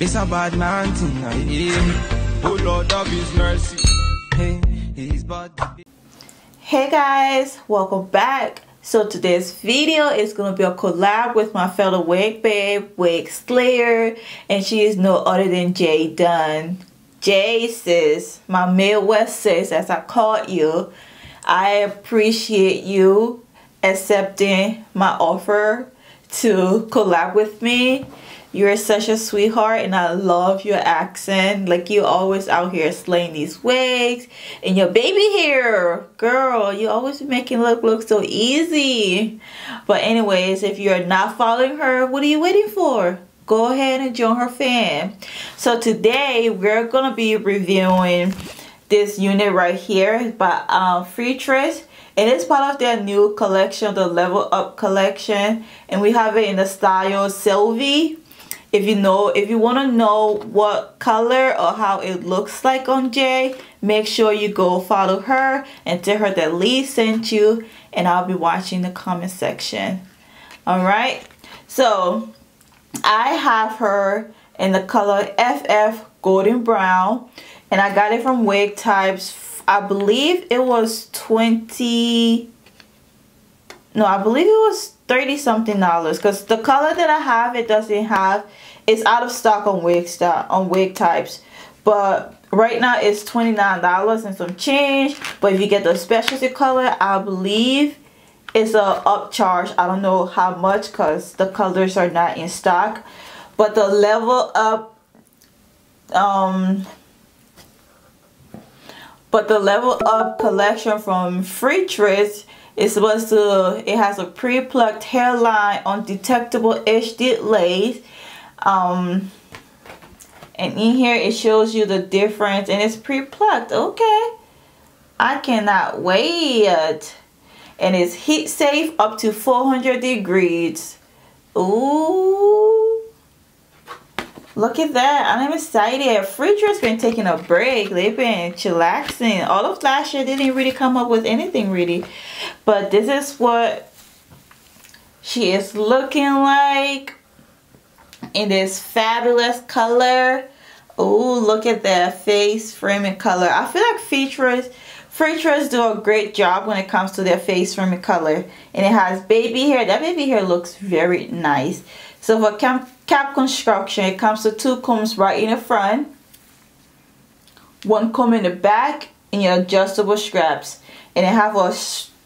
It's a bad man thing, I hear. Oh Lord of His mercy. Hey, He's bad. Hey guys, welcome back. So today's video is going to be a collab with my fellow wig babe, wig slayer, and she is no other than J Dunn. J sis, my Midwest sis as I called you. I appreciate you accepting my offer to collab with me. You're such a sweetheart and I love your accent. Like, you always out here slaying these wigs. And your baby hair, girl, you always making it look so easy. But anyways, if you're not following her, what are you waiting for? Go ahead and join her fam. So today we're gonna be reviewing this unit right here by Freetress. And it's part of their new collection, the Level Up collection. And we have it in the style Sylvie. If you want to know what color or how it looks like on Jay, make sure you go follow her and tell her that Lee sent you, and I'll be watching the comment section. Alright, so I have her in the color FF Golden Brown, and I got it from Wig Types. I believe it was $30 something, because the color that I have, it's out of stock on Wig Types, but right now it's $29 and some change. But if you get the specialty color, I believe it's a upcharge. I don't know how much because the colors are not in stock. But the Level Up collection from Freetress, it has a pre-plucked hairline, undetectable edge-dip lace. And in here it shows you the difference, and it's pre-plucked. Okay, I cannot wait. And it's heat safe up to 400 degrees. Ooh, look at that. I'm excited. Freetress been taking a break. They've been chillaxing. All of last year they didn't really come up with anything really. But this is what she is looking like in this fabulous color. Oh, look at that face framing color. I feel like Freetress do a great job when it comes to their face framing color. And it has baby hair. That baby hair looks very nice. So for cap construction, it comes with 2 combs right in the front, 1 comb in the back, and your adjustable straps. And it have a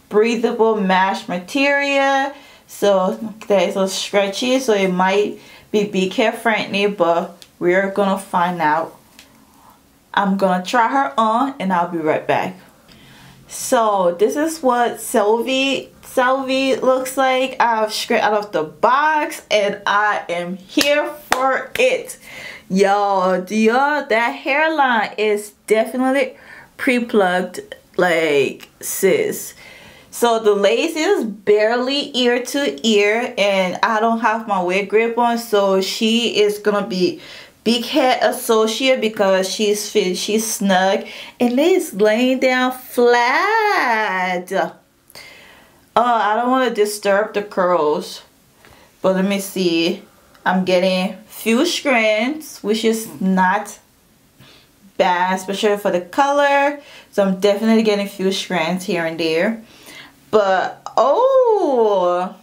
breathable mesh material, so that is so stretchy, so it might be big hair friendly, but we're gonna find out. I'm gonna try her on and I'll be right back. So this is what Sylvie looks like straight out of the box, and I am here for it. Y'all, that hairline is definitely pre-plucked, like, sis. So the lace is barely ear to ear, and I don't have my wig grip on, so she is gonna be big head associate because she's snug, and it's laying down flat. Oh, I don't want to disturb the curls, but let me see. I'm getting few strands, which is not bad, especially for the color. So I'm definitely getting few strands here and there. But oh,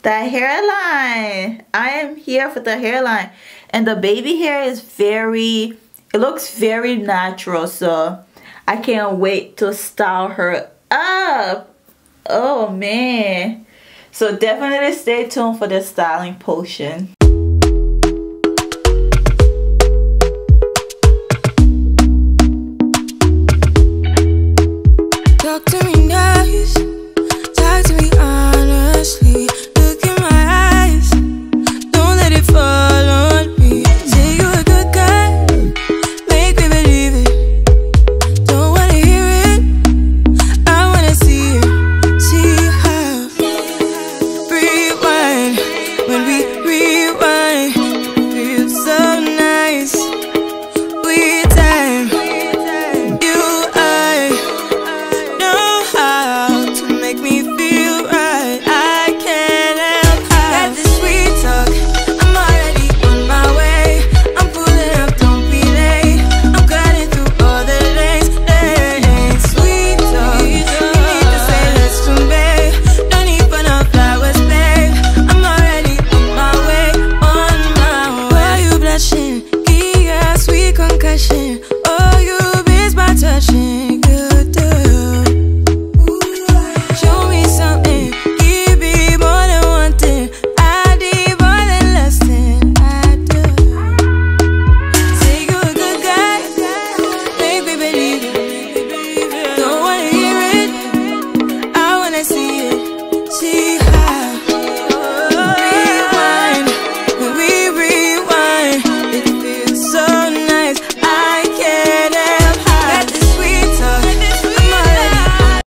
that hairline, I am here for the hairline. And the baby hair is it looks very natural, so I can't wait to style her up. Oh man, so definitely stay tuned for the styling portion. Talk to me nice, talk to me honestly. Look in my eyes, don't let it fall on me. Say you're a good guy, make me believe it. Don't wanna hear it, I wanna see it. See how rewind, when we rewind, feels so nice. We time, you, I know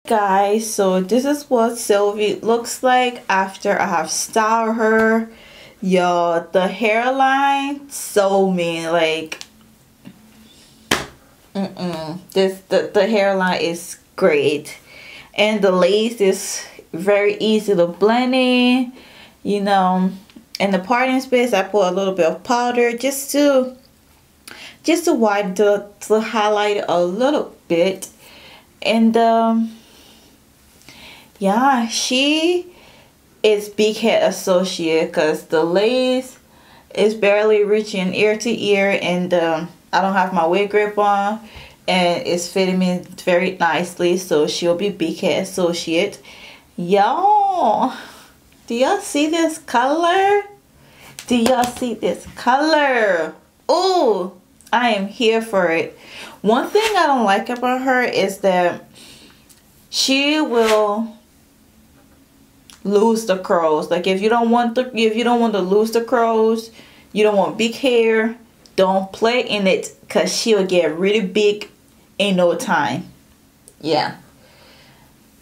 Guys, so this is what Sylvie looks like after I have styled her. Y'all, the hairline so mean, like the hairline is great, and the lace is very easy to blend in, you know. In the parting space I put a little bit of powder just to widen to highlight it a little bit. And yeah, she is big head associate because the lace is barely reaching ear to ear, and I don't have my wig grip on, and it's fitting me very nicely, so she'll be big head associate. Y'all, do y'all see this color? Do y'all see this color? Oh, I am here for it. One thing I don't like about her is that she will lose the curls. Like if you don't want to lose the curls, you don't want big hair, don't play in it, because she'll get really big in no time. Yeah.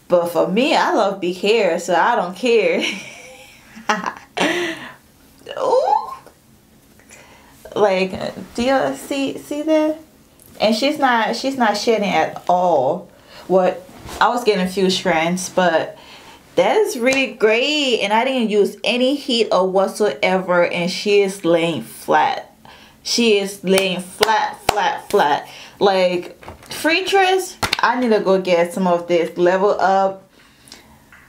But for me, I love big hair, so I don't care. Ooh. Like, do you see that? And she's not shedding at all. What, I was getting a few strands, but that is really great, and I didn't use any heat or whatsoever, and she is laying flat. She is laying flat. Like Freetress, I need to go get some of this Level Up.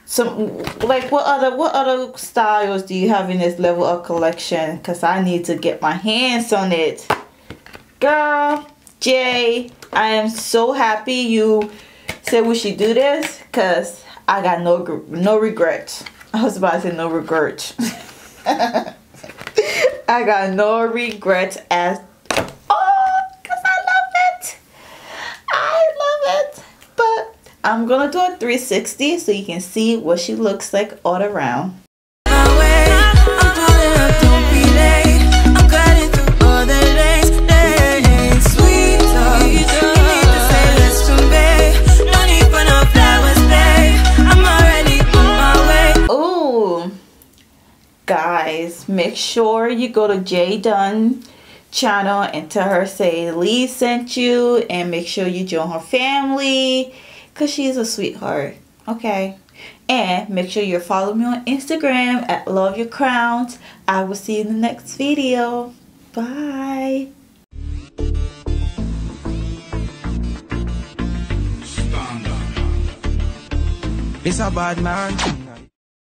Some, like, what other styles do you have in this Level Up collection? Because I need to get my hands on it. Girl, Jay, I am so happy you said we should do this, because I got no regrets. I was about to say no regrets. I got no regrets as because I love it. But I'm gonna do a 360 so you can see what she looks like all around. Guys, make sure you go to J Dunn channel and tell her say Lee sent you, and make sure you join her family because she's a sweetheart. Okay, and make sure you follow me on Instagram at Love Your Crownz. I will see you in the next video. Bye. It's a bad man.